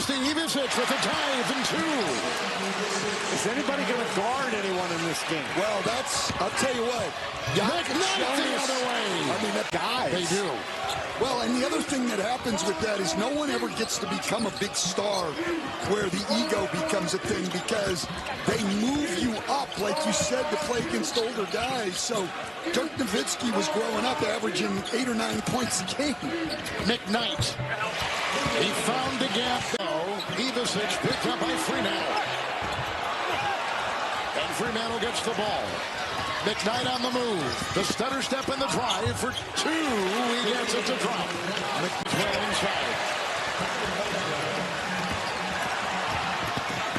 Here's the Ivicic with a dive and 2. Is anybody going to guard anyone in this game? Well, I'll tell you what. McKnight the other way. I mean, that guys. They do. Well, and the other thing that happens with that is no one ever gets to become a big star where the ego becomes a thing, because they move you up, like you said, to play against older guys. So Dirk Nowitzki was growing up averaging 8 or 9 points a game. McKnight. He found the gap. Ivicic picked up by Fremantle. And Fremantle gets the ball. McKnight on the move. The stutter step in the drive for 2. He gets it to drop. McKnight inside.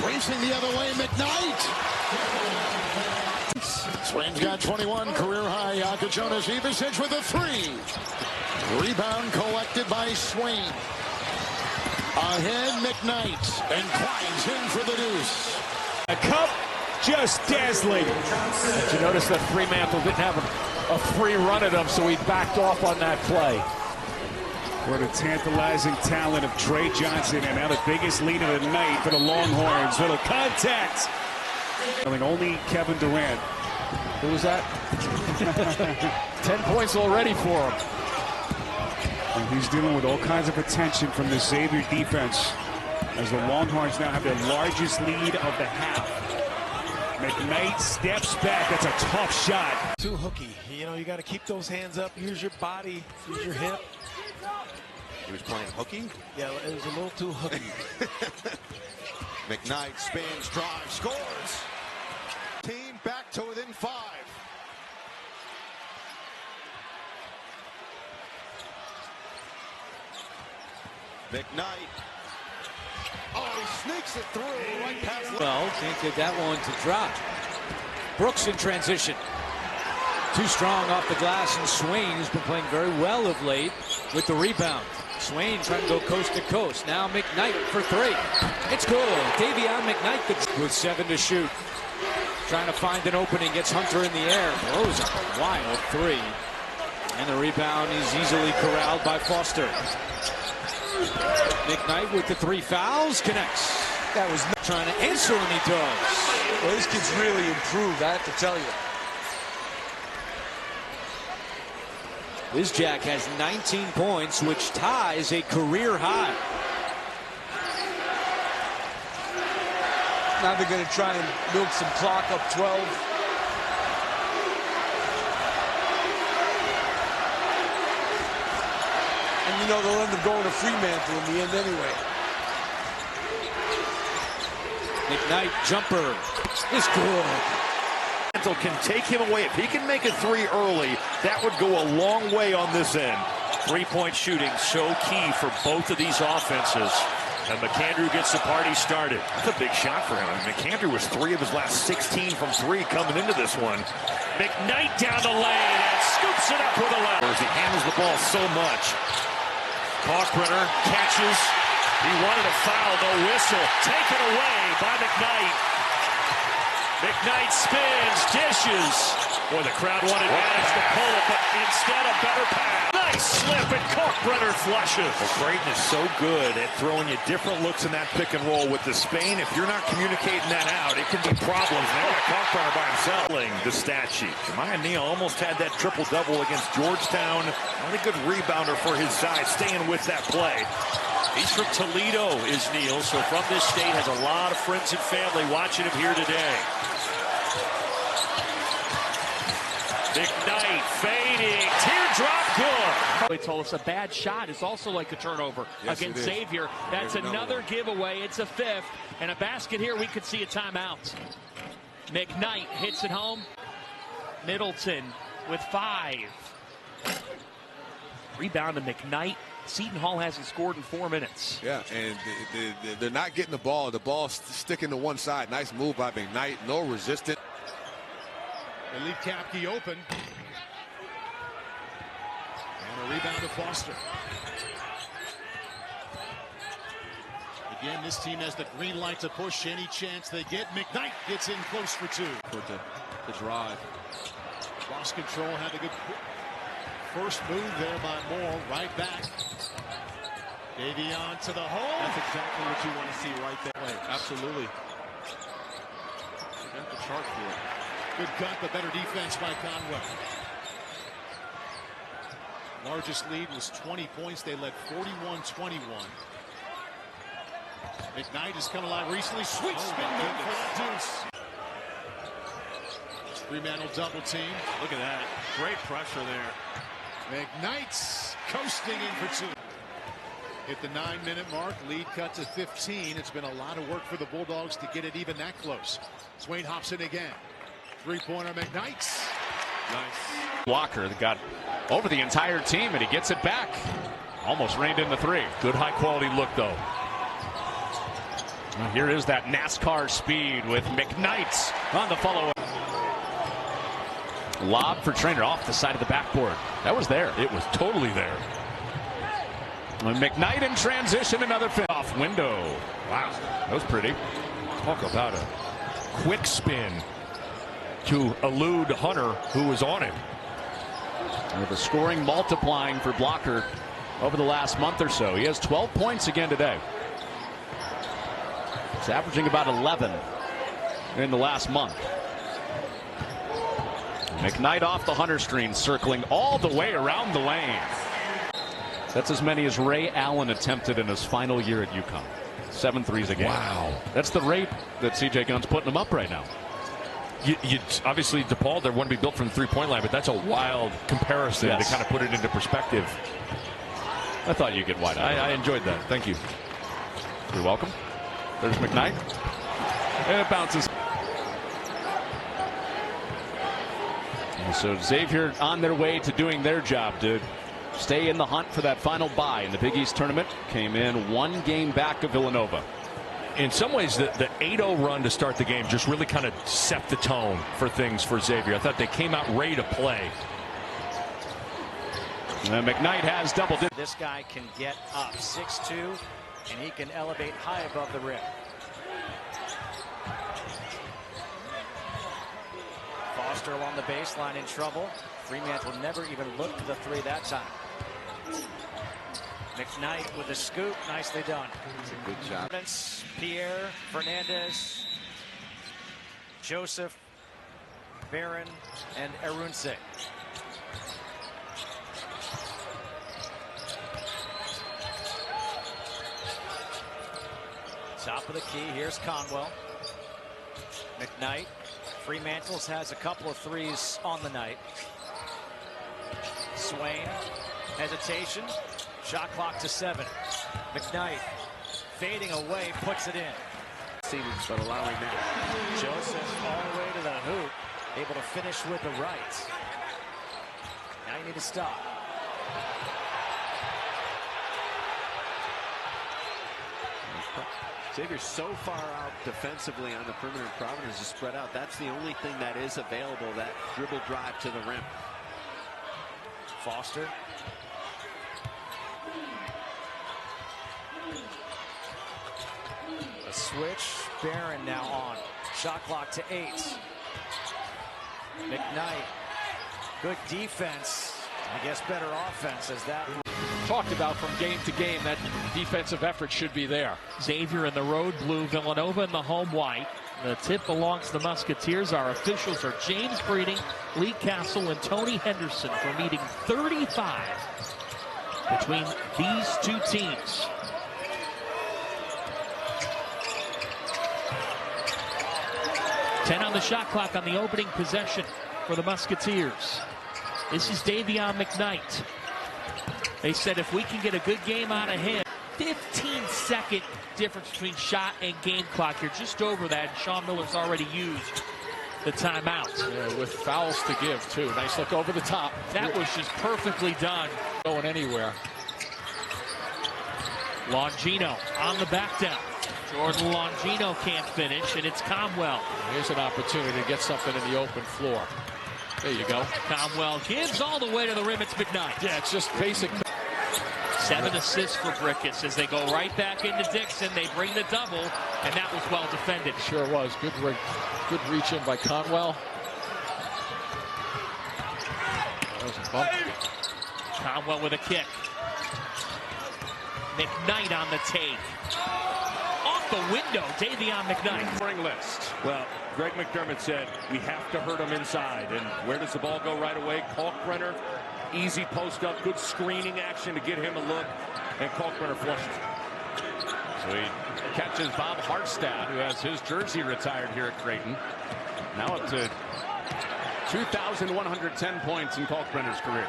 Racing the other way, McKnight. Swain's got 21, career high. Jonas Ivicic with a 3. Rebound collected by Swain. Ahead, McKnight, and climbs in for the deuce. A cup just dazzling. Did you notice that Fremantle didn't have a free run at him, so he backed off on that play. What a tantalizing talent of Trey Johnson, and now the biggest lead of the night for the Longhorns. Little contact. Only Kevin Durant. Who was that? 10 points already for him. And he's dealing with all kinds of attention from the Xavier defense, as the Longhorns now have their largest lead of the half. McKnight steps back. That's a tough shot. Too hooky. You know, you got to keep those hands up. Use your body. Use your hip. He was playing hooky? Yeah, it was a little too hooky. McKnight spins, drives, scores. Team back to within 5. McKnight. Oh, he sneaks it through right past. Well, can't get that one to drop. Brooks in transition. Too strong off the glass, and Swain has been playing very well of late with the rebound. Swain trying to go coast to coast. Now McKnight for 3. It's good. Dayvion McKnight with 7 to shoot. Trying to find an opening, gets Hunter in the air. Blows up a wild 3. And the rebound is easily corralled by Foster. McKnight with the 3 fouls, connects. That was Trying to answer, and he does. well, this kid's really improved, I have to tell you. Jack has 19 points, which ties a career high. Now they're going to try and milk some clock up 12. And you know they'll end up going to Fremantle in the end anyway. McKnight jumper is good. Can take him away. If he can make a 3 early, that would go a long way on this end. 3-point shooting so key for both of these offenses. And McAndrew gets the party started. That's a big shot for him. I mean, McAndrew was 3 of his last 16 from 3 coming into this one. McKnight down the lane and scoops it up with a left. He handles the ball so much. Kalkbrenner catches. He wanted a foul, no whistle. Taken away by McKnight. McKnight spins, dishes. Boy, the crowd wanted Adams to pull it, but instead a better pass. Nice slip, and Kalkbrenner flushes. Well, Creighton is so good at throwing you different looks in that pick and roll with the Spain. If you're not communicating that out, it can be problems. Now got Kalkbrenner by himself. The stat sheet. Jemiah Neal almost had that triple-double against Georgetown. Not a good rebounder for his size, staying with that play. He's from Toledo, is Neal, so from this state, has a lot of friends and family watching him here today. McKnight fading, teardrop good. They told us a bad shot is also like a turnover against Xavier. That's another giveaway. It's a 5th, and a basket here. We could see a timeout. McKnight hits it home. Middleton with 5. Rebound to McKnight. Seton Hall hasn't scored in 4 minutes. Yeah, and they're not getting the ball. The ball's sticking to one side. Nice move by McKnight. No resistance. They leave Kapke open. And a rebound to Foster. Again, this team has the green light to push any chance they get. McKnight gets in close for 2. For the drive. Lost control, had a good first move there by Moore. Right back. Dayvion to the hole. That's exactly what you want to see right there. Absolutely. Got the chart for it. Good cut, but better defense by Conwell. Largest lead was 20 points. They led 41-21. McKnight has come alive recently. Sweet spin move for that deuce. Fremantle double team. Look at that. Great pressure there. McKnight's coasting in for two. Hit the 9-minute mark. Lead cut to 15. It's been a lot of work for the Bulldogs to get it even that close. Swain hops in again. Three-pointer McKnight's. Nice. Walker that got over the entire team, and he gets it back. Almost reined in the three. Good high-quality look, though. Well, here is that NASCAR speed with McKnight on the follow-up. Lob for Trainer off the side of the backboard. That was there. It was totally there. And McKnight in transition, another off window. Wow, that was pretty. Talk about a quick spin to elude Hunter, who was on it. With the scoring multiplying for Blocker over the last month or so. He has 12 points again today. He's averaging about 11 in the last month. McKnight off the Hunter screen, circling all the way around the lane. That's as many as Ray Allen attempted in his final year at UConn. 7 threes a game. Wow. That's the rate that CJ Gunn's putting him up right now. You obviously, DePaul, they're one to be built from the three-point line, but that's a wild comparison to kind of put it into perspective. I thought you'd get wide eyed. I enjoyed that. Thank you. You're welcome. There's McKnight. And it bounces. And so Xavier on their way to doing their job to stay in the hunt for that final bye in the Big East tournament. Came in one game back of Villanova. In some ways, the 8-0 run to start the game just really kind of set the tone for things for Xavier. I thought they came out ready to play. And McKnight has double digits. This guy can get up 6'2", and he can elevate high above the rim. Foster along the baseline in trouble. Fremantle never even looked to the three that time. McKnight with the scoop, nicely done. It's a good job. Pierre, Fernandez, Joseph, Barron, and Arunse. Top of the key, here's Conwell. McKnight. Fremantle's has a couple of threes on the night. Swain, hesitation. Shot clock to 7. McKnight fading away, puts it in. But allowing that. Joseph all the way to the hoop, able to finish with the right. Now you need to stop. Xavier's so far out defensively on the perimeter. Providence is spread out. That's the only thing that is available, that dribble drive to the rim. Foster. A switch. Barron now on. Shot clock to 8. McKnight. Good defense. I guess better offense as that. Talked about from game to game, that defensive effort should be there. Xavier in the road blue, Villanova in the home white. The tip belongs to the Musketeers. Our officials are James Breeding, Lee Castle, and Tony Henderson for meeting 35 between these two teams. Ten on the shot clock on the opening possession for the Musketeers. This is Dayvion McKnight. They said if we can get a good game out of him, 15-second difference between shot and game clock. You're just over that. Sean Miller's already used the timeout. Yeah, with fouls to give, too. Nice look over the top. That was just perfectly done. Going anywhere. Longino on the back down. Jordan Longino can't finish, and it's Comwell. Here's an opportunity to get something in the open floor. There you go. Comwell gives all the way to the rim. It's McKnight. Yeah, it's just basic. 7 assists for Brickus as they go right back into Dixon. They bring the double, and that was well defended. Sure was. Good reach in by Conwell. That was a bump. Conwell with a kick. McKnight on the take. Off the window, Dayvion McKnight. Scoring list. Well, Greg McDermott said we have to hurt him inside. And where does the ball go right away? Kalkbrenner, easy post up, good screening action to get him a look. And Kalkbrenner flushes. So he catches Bob Hartstadt, who has his jersey retired here at Creighton. Now up to 2,110 points in Kalkbrenner's career.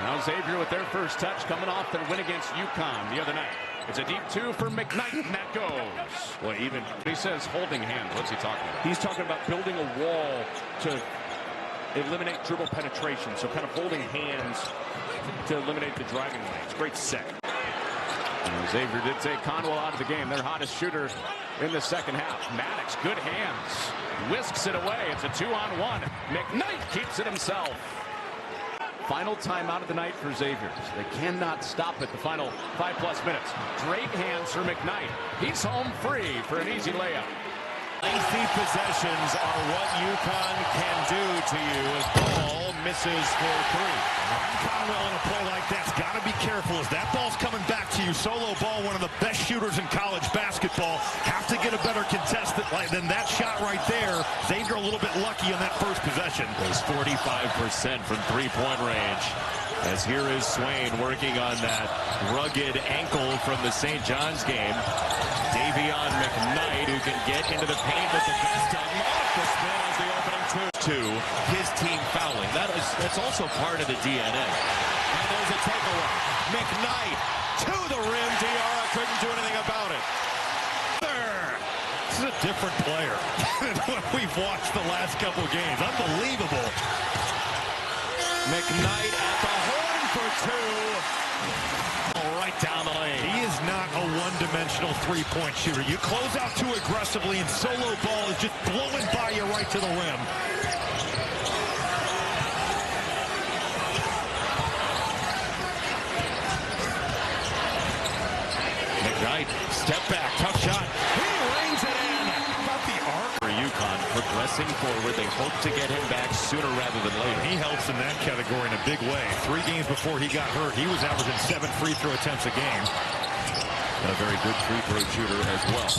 Now Xavier with their first touch coming off their win against UConn the other night. It's a deep two for McKnight, and that goes. Well, even he says holding hands. What's he talking about? He's talking about building a wall to eliminate dribble penetration. So kind of holding hands to eliminate the driving lanes. Great set. And Xavier did take Conwell out of the game, their hottest shooter in the second half. Maddox, good hands, whisks it away. It's a 2-on-1. McKnight keeps it himself. Final timeout of the night for Xavier. They cannot stop it the final 5+ minutes. Great hands for McKnight. He's home free for an easy layup. Lengthy possessions are what UConn can do to you as ball misses for three. Conwell in a play like that's got to be careful as that ball's coming back to you. Solo ball, one of the best shooters in college basketball. Have to get a better contestant than that shot right there. Xavier a little bit lucky on that first possession. There's 45% from three-point range. As here is Swain working on that rugged ankle from the St. John's game. Dayvion McKnight, who can get into the paint with the best of luck. The spin as the opening two. His team fouling. That's also part of the DNA. And there's a takeaway. McKnight to the rim. Diarra couldn't do anything about it. This is a different player than what we've watched the last couple games. Unbelievable. McKnight at the horn for two. Right down the lane. He is not a one-dimensional three-point shooter. You close out too aggressively and solo ball is just blowing by you right to the rim. McKnight, step back, tough shot. He rings it in. About the arc for UConn progressing forward. They hope to get him back sooner rather than later. He helps in that category in a big way. 3 games before he got hurt, he was averaging 7 free throw attempts a game. And a very good free throw shooter as well.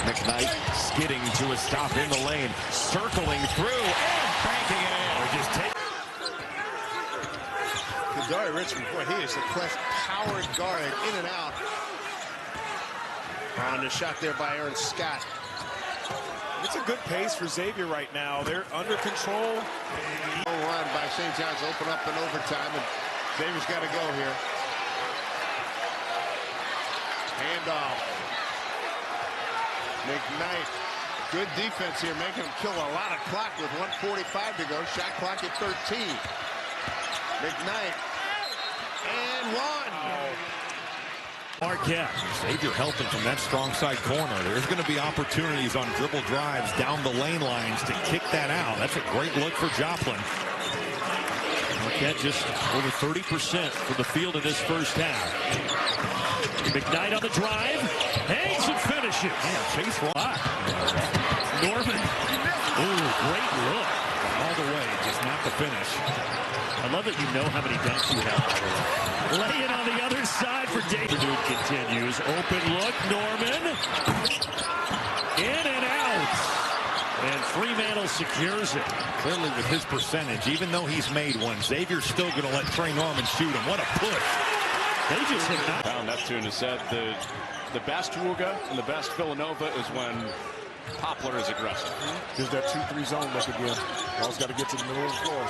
McKnight skidding to a stop in the lane, circling through and banking it in. Just take Kadari Richmond, boy, he is the powered guard in and out. On the shot there by Aaron Scott. It's a good pace for Xavier right now. They're under control. Run by St. John's, open up in overtime, and Xavier's got to go here. Handoff. McKnight, good defense here, making him kill a lot of clock with 1:45 to go. Shot clock at 13. McKnight, and one. Marquette. Xavier helping from that strong side corner. There's going to be opportunities on dribble drives down the lane lines to kick that out. That's a great look for Joplin. Marquette just over 30% for the field in this first half. McKnight on the drive. Hangs and finishes. Man, chase rock. Norman. Ooh, great look. All the way, just not the finish. I love that you know how many dunks you have. Lay it on the other side for David. Continues. Open look. Norman. In and out. And Fremantle secures it. Clearly with his percentage, even though he's made one, Xavier's still going to let Trey Norman shoot him. What a push. They just hit that. Well, Neptune has said the best Wooga and the best Villanova is when Poplar is aggressive. There's that 2-3 zone look again. Ball's got to get to the middle of the floor.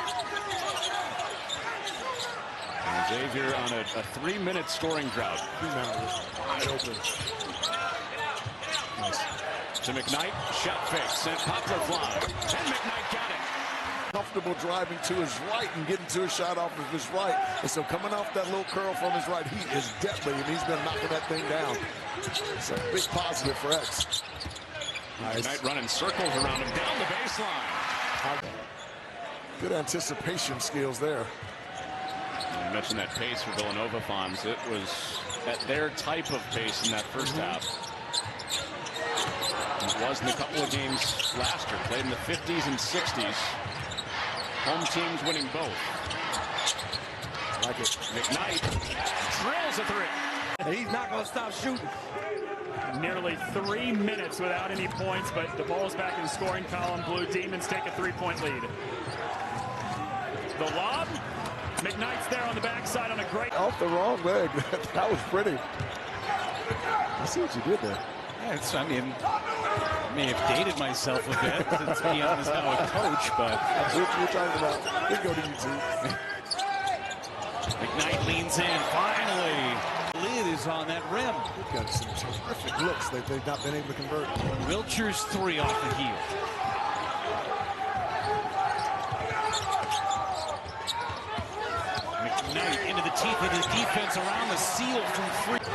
And Xavier on a 3-minute scoring drought. Wide open. Nice. To McKnight, shot fake, sent Poplar flying, and McKnight got it. Comfortable driving to his right and getting to a shot off of his right. And so coming off that little curl from his right, he is deadly, and he's been knocking that thing down. It's a big positive for X. Nice. McKnight running circles around him down the baseline. Good anticipation skills there. You mentioned that pace for Villanova, Fonz. It was at their type of pace in that first half. It was in a couple of games last year. Played in the 50s and 60s. Home teams winning both. Like it. McKnight drills a three. He's not going to stop shooting. Nearly 3 minutes without any points, but the ball's back in the scoring column. Blue Demons take a 3-point lead. The lob. McKnight's there on the backside on a great... Off the wrong leg. That was pretty. I see what you did there. Yeah, I mean, I may have dated myself a bit, to be honest, now a coach, but... That's what you're talking about. We go to YouTube. McKnight leans in, finally. Lid is on that rim. They've got some terrific looks that they've not been able to convert. Wilcher's 3 off the heel. McKnight into the teeth of the defense around the seal from 3.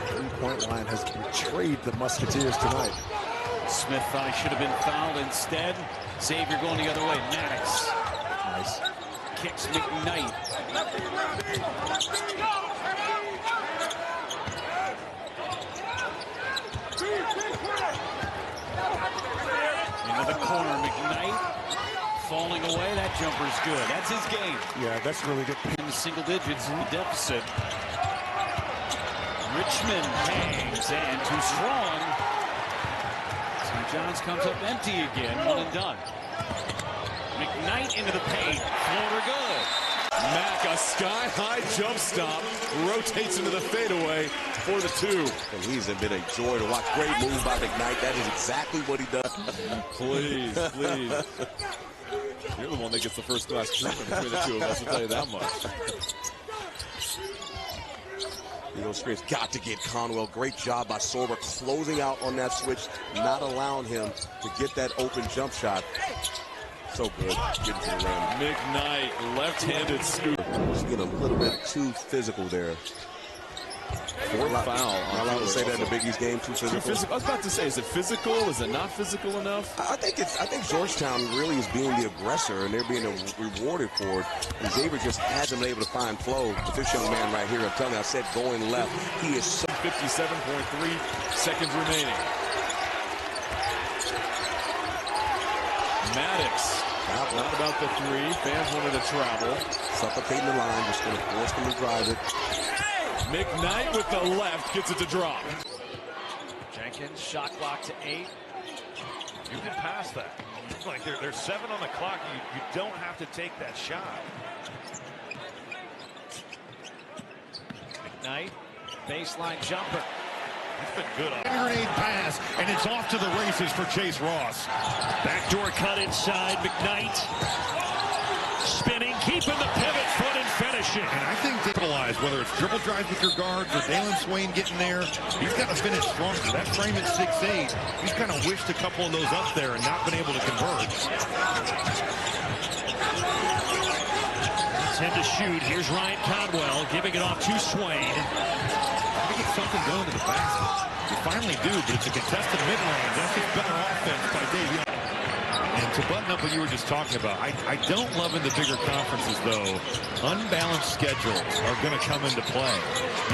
Three-point line has betrayed the Musketeers tonight. Smith thought he should have been fouled instead. Xavier going the other way. Maddox. Nice. Kicks McKnight. Into the corner, McKnight. Falling away, that jumper's good. That's his game. Yeah, that's really good. In the single digits in the deficit. Richmond hangs and too strong. St. John's comes up empty again, 1 and done. McKnight into the paint, floater good. Mack, a sky-high jump stop, rotates into the fadeaway for the 2. And he's been a joy to watch. Great move by McKnight. That is exactly what he does. Please, please. You're the one that gets the first class treatment between the 2 of us, I'll tell you that much. Eagle Screams got to get Conwell. Great job by Sorber closing out on that switch, not allowing him to get that open jump shot. So good. Getting to the rim. McKnight, left-handed scoop. He's getting a little bit too physical there. Fourth foul. Not allowed to say that in the Big East game. Too physical. I was about to say, is it physical? Is it not physical enough? I think Georgetown really is being the aggressor, and they're being rewarded for it. And Xavier just hasn't been able to find flow. But this young man right here, I'm telling you, I said going left. He is so 57.3 seconds remaining. Maddox. Not about the 3. Fans wanted to travel. Suffocating the line, just going to force them to drive it. McKnight with the left gets it to drop. Jenkins, shot clock to 8. You can pass that. Like there's 7 on the clock. You don't have to take that shot. McKnight, baseline jumper. He's been good on grenade pass, and it's off to the races for Chase Ross. backdoor cut inside. McKnight spinning, keeping the pivot foot and finishing. And I think they utilize, whether it's dribble drives with your guards or Dalen Swain getting there, he's got to finish stronger. That frame at 6'8", he's kind of wished a couple of those up there and not been able to convert. 10 to shoot. Here's Ryan Conwell giving it off to Swain. Got to get something going to the basket. You finally do, but it's a contested mid-range. That's just better offense by Dayvion. And to button up what you were just talking about, I don't love in the bigger conferences, though, unbalanced schedules are going to come into play.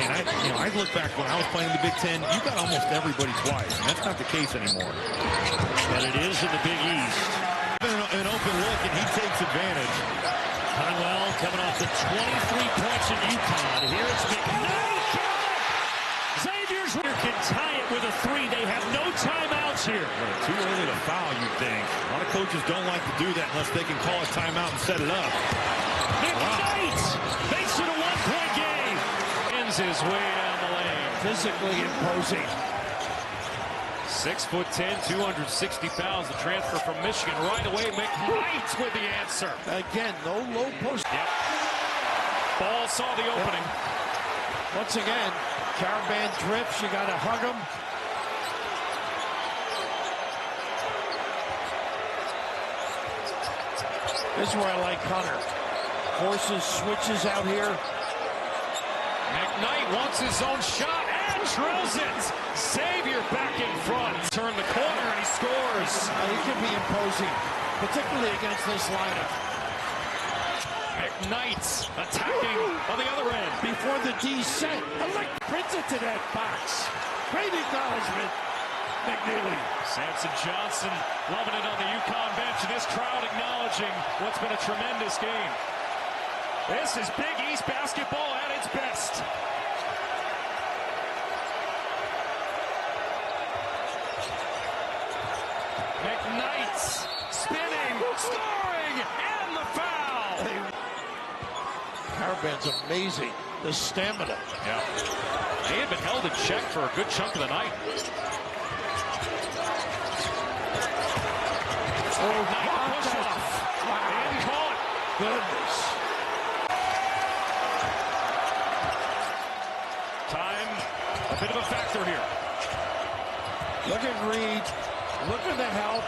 And I look back when I was playing the Big Ten, you got almost everybody twice, and that's not the case anymore. But it is in the Big East. An open look, and he takes advantage. Conwell coming off the 23 points in UConn. Here it's McKnight. Xavier's here can tie it with a 3. They have no timeouts here. Too early to foul, you'd think. A lot of coaches don't like to do that unless they can call a timeout and set it up. McKnight makes it a 1-point game. Ends his way down the lane. Physically imposing. 6'10", 260 pounds. The transfer from Michigan right away. McKnight with the answer. Again, no low post. Yep. Ball saw the opening. Once again, Caravan trips. You got to hug him. This is where I like Hunter. Forces switches out here. McKnight wants his own shot and drills it. Xavier back in front. Turn the corner and he scores. He can be imposing, particularly against this lineup. McKnight attacking on the other end. Before the D set. I like Prince to that box. Great acknowledgement, McNeely. Samson Johnson loving it on the UConn bench. And this crowd acknowledging what's been a tremendous game. This is Big East basketball at its best. McKnight's spinning, scoring, and the foul. Caravan's amazing. The stamina. Yeah. He had been held in check for a good chunk of the night. Push off. They didn't call it. Goodness. Time, a bit of a factor here. Look at Reed. Look at the help.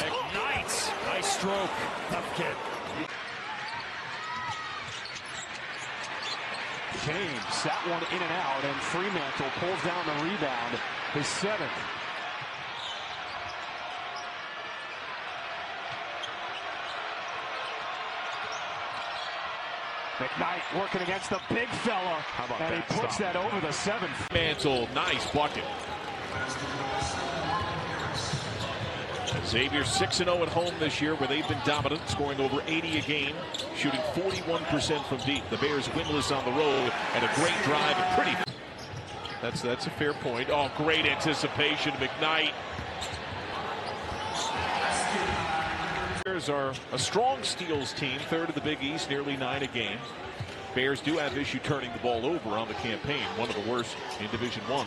McKnight, nice stroke. Tough kid. James, that one in and out, and Fremantle pulls down the rebound, his 7th. McKnight working against the big fella, and he puts that over the 7th. Mantle, nice bucket. Xavier 6-0 at home this year, where they've been dominant, scoring over 80 a game, shooting 41% from deep. The Bears winless on the road, and a great drive and pretty. That's a fair point. Oh, great anticipation, McKnight. Bears are a strong steals team, 3rd of the Big East, nearly 9 a game. Bears do have issue turning the ball over on the campaign, one of the worst in Division I.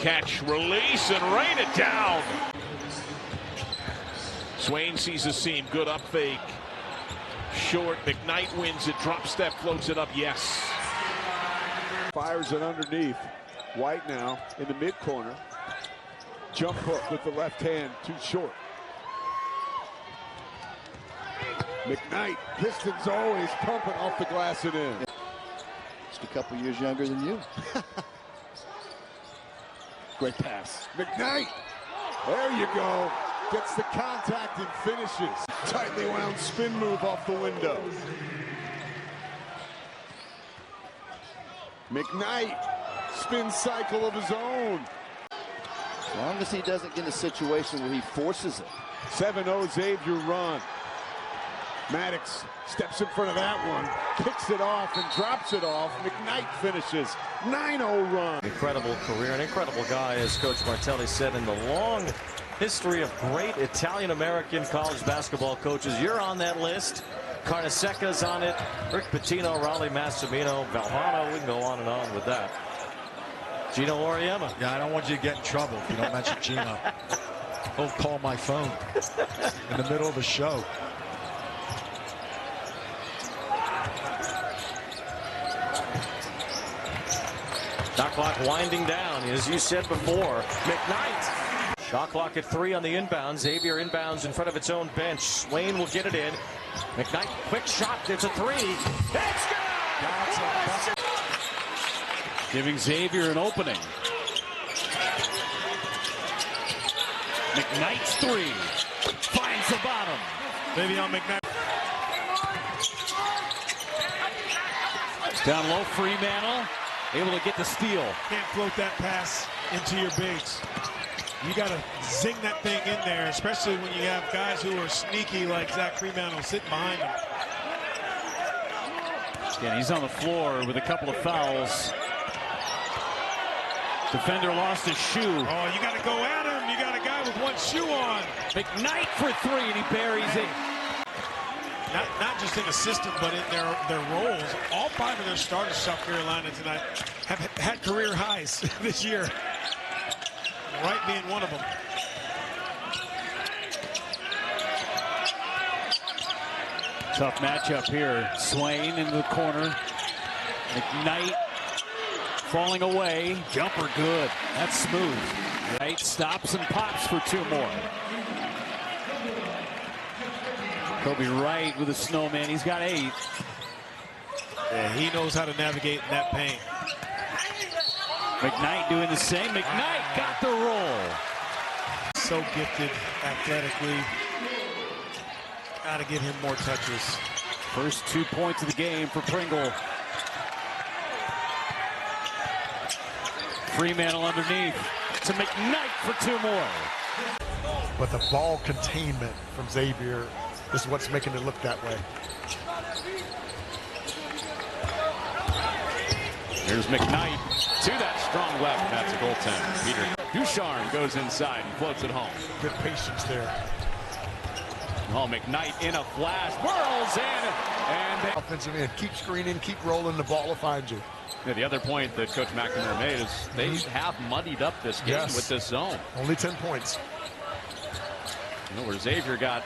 Catch, release, and rain it down. Swain sees a seam, good up fake. Short, McKnight wins it, drop step, floats it up, yes. Fires it underneath. White now in the mid corner. Jump hook with the left hand, too short. McKnight, Pistons always pumping off the glass and in. Just a couple years younger than you. Great pass. McKnight, there you go. Gets the contact and finishes. Tightly wound spin move off the window. McKnight, spin cycle of his own. As long as he doesn't get in a situation where he forces it. 7-0 Xavier run. Maddox steps in front of that one, kicks it off and drops it off. McKnight finishes. 9-0 run. Incredible career, an incredible guy, as Coach Martelli said, in the long history of great Italian-American college basketball coaches. You're on that list. Carneseca's on it. Rick Pitino, Raleigh Massimino, Valhano. We can go on and on with that. Gino Auriemma. Yeah, I don't want you to get in trouble if you don't mention Gino. He'll call my phone in the middle of a show. Shot clock winding down, as you said before. McKnight. Shot clock at 3 on the inbound. Xavier inbounds in front of its own bench. Swain will get it in. McKnight, quick shot. It's a 3. It's good! Giving Xavier an opening. McKnight's 3. Finds the bottom. Dayvion McKnight. Down low, Fremantle. Able to get the steal. Can't float that pass into your bigs. You got to zing that thing in there, especially when you have guys who are sneaky like Zach Fremantle sitting behind him. Again, he's on the floor with a couple of fouls. Defender lost his shoe. Oh, you got to go at him. You got a guy with one shoe on. McKnight for 3, and he buries it. Not just in a system, but in their roles. All 5 of their starters, South Carolina tonight, have had career highs this year. Wright being one of them. Tough matchup here. Swain into the corner. McKnight falling away. Jumper good. That's smooth. Right, stops and pops for 2 more. Kobe Wright with a snowman. He's got 8. Yeah, he knows how to navigate in that paint. McKnight doing the same. McKnight got the roll. So gifted athletically. Got to give him more touches. First 2 points of the game for Pringle. Fremantle underneath to McKnight for 2 more. But the ball containment from Xavier is what's making it look that way. Here's McKnight to that strong left. That's a goaltend. Peter Ducharme goes inside and floats it home. Good patience there. Oh, McKnight in a flash, whirls in, and offensive end. Keep screening, keep rolling, the ball will find you. Yeah, the other point that Coach McNamara made is they have muddied up this game with this zone. Only 10 points. You know, where Xavier got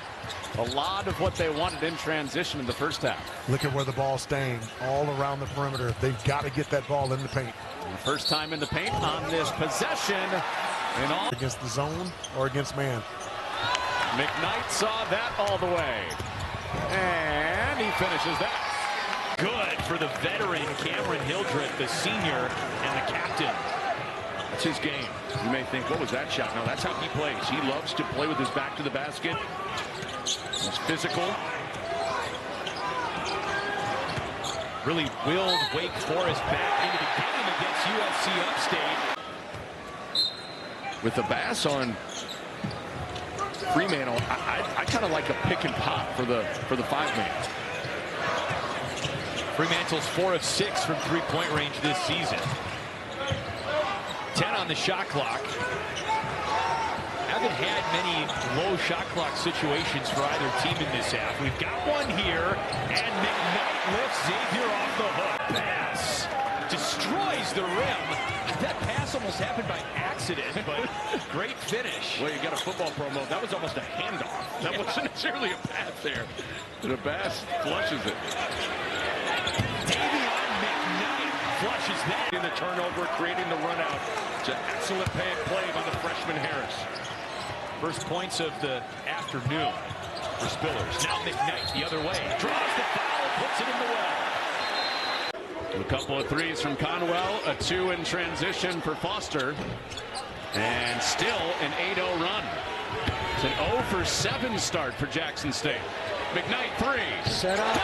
a lot of what they wanted in transition in the first half. Look at where the ball's staying, all around the perimeter. They've got to get that ball in the paint. And the first time in the paint on this possession. And all against the zone or against man. McKnight saw that all the way. And he finishes that. Good for the veteran Cameron Hildreth, the senior and the captain. That's his game. You may think, what was that shot? No, that's how he plays. He loves to play with his back to the basket. He's physical. Really willed Wake Forest back into the game against USC Upstate. With the Bass on Fremantle, I kind of like a pick and pop for the 5-man. Fremantle's 4 of 6 from three-point range this season. 10 on the shot clock. Haven't had many low shot clock situations for either team in this half. We've got one here, and McKnight lifts Xavier off the hook. Pass destroys the rim. That pass almost happened by accident, but great finish. Well, you got a football promo. That was almost a handoff. That wasn't necessarily a pass there. The Bass flushes it. Dayvion McKnight flushes that. In the turnover, creating the run out. It's an excellent play by the freshman Harris. First points of the afternoon for Spillers. Now McKnight the other way. Draws the foul, puts it in the well. A couple of threes from Conwell, a 2 in transition for Foster, and still an 8-0 run. It's an 0 for 7 start for Jackson State. McKnight 3. Set up.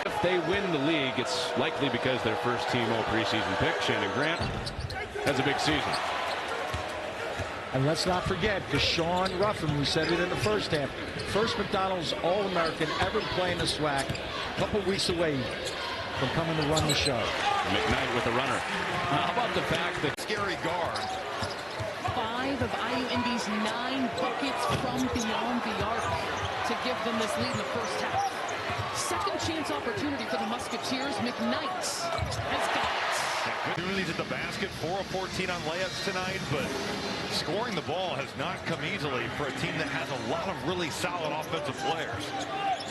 If they win the league, it's likely because their first team all preseason pick, Shannon Grant, has a big season. And let's not forget Deshaun Ruffin, we said it in the first half. First McDonald's All-American ever playing the SWAC. A couple weeks away from coming to run the show. McKnight with a runner. How about the fact that scary guard. 5 of IUND's 9 buckets from beyond the arc to give them this lead in the first half. Second chance opportunity for the Musketeers. McKnight has got it. Opportunities at the basket, 4 of 14 on layups tonight, but scoring the ball has not come easily for a team that has a lot of really solid offensive players.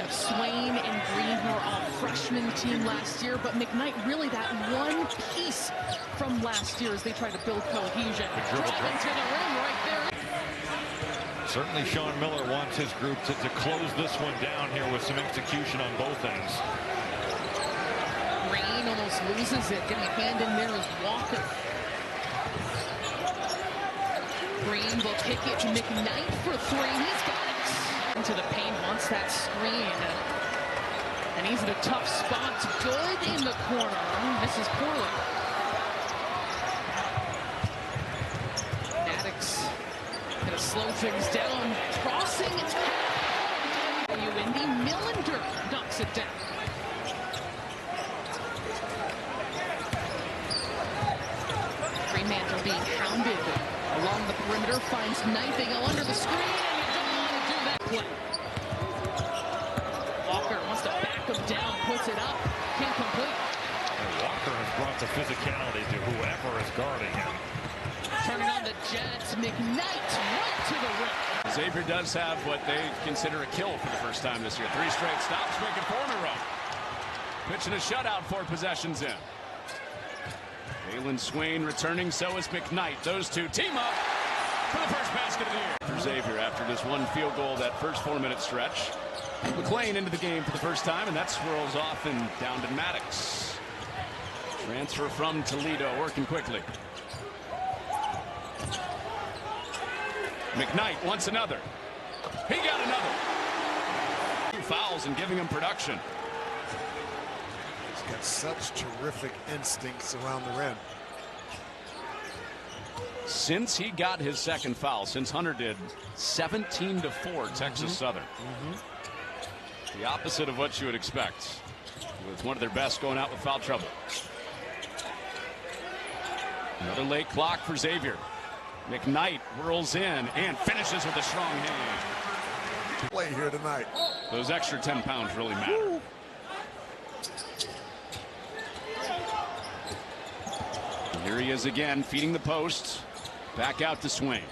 Swain and Green were all freshman team last year, but McKnight really that one piece from last year as they try to build cohesion. Driving to the rim right there. Certainly Sean Miller wants his group to close this one down here with some execution on both ends. Green almost loses it. Getting a hand in there is Walker. Green will kick it to McKnight for 3. He's got it. Into the paint, wants that screen. And he's in a tough spot. Good in the corner. Misses poorly. Maddox gonna slow things down. Crossing. UND Millender knocks it down. Fremantle being hounded along the perimeter, finds Knight. They go under the screen, and you don't want to do that play. Walker wants to back him down, puts it up, can't complete. And Walker has brought the physicality to whoever is guarding him. Turning on the Jets, McKnight right to the rim. Xavier does have what they consider a kill for the first time this year. 3 straight stops, making 4 in a row. Pitching a shutout 4 possessions in. Jalen Swain returning, so is McKnight. Those two team up for the first basket of the year. For Xavier, after just 1 field goal that first 4-minute stretch. McLean into the game for the first time, and that swirls off and down to Maddox. Transfer from Toledo, working quickly. McKnight wants another. He got another. 2 fouls and giving him production. He's got such terrific instincts around the rim. Since he got his second foul, since Hunter did, 17-4 Texas Southern. The opposite of what you would expect. with one of their best going out with foul trouble. Another late clock for Xavier. McKnight whirls in and finishes with a strong hand. Play here tonight. Those extra 10 pounds really matter. And here he is again, feeding the post. Back out to Swain.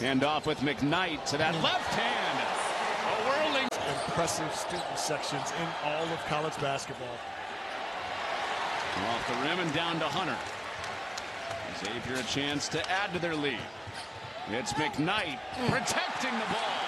Hand off with McKnight to that left hand. A whirling. Impressive student sections in all of college basketball. Off the rim and down to Hunter. Xavier a chance to add to their lead. It's McKnight protecting the ball.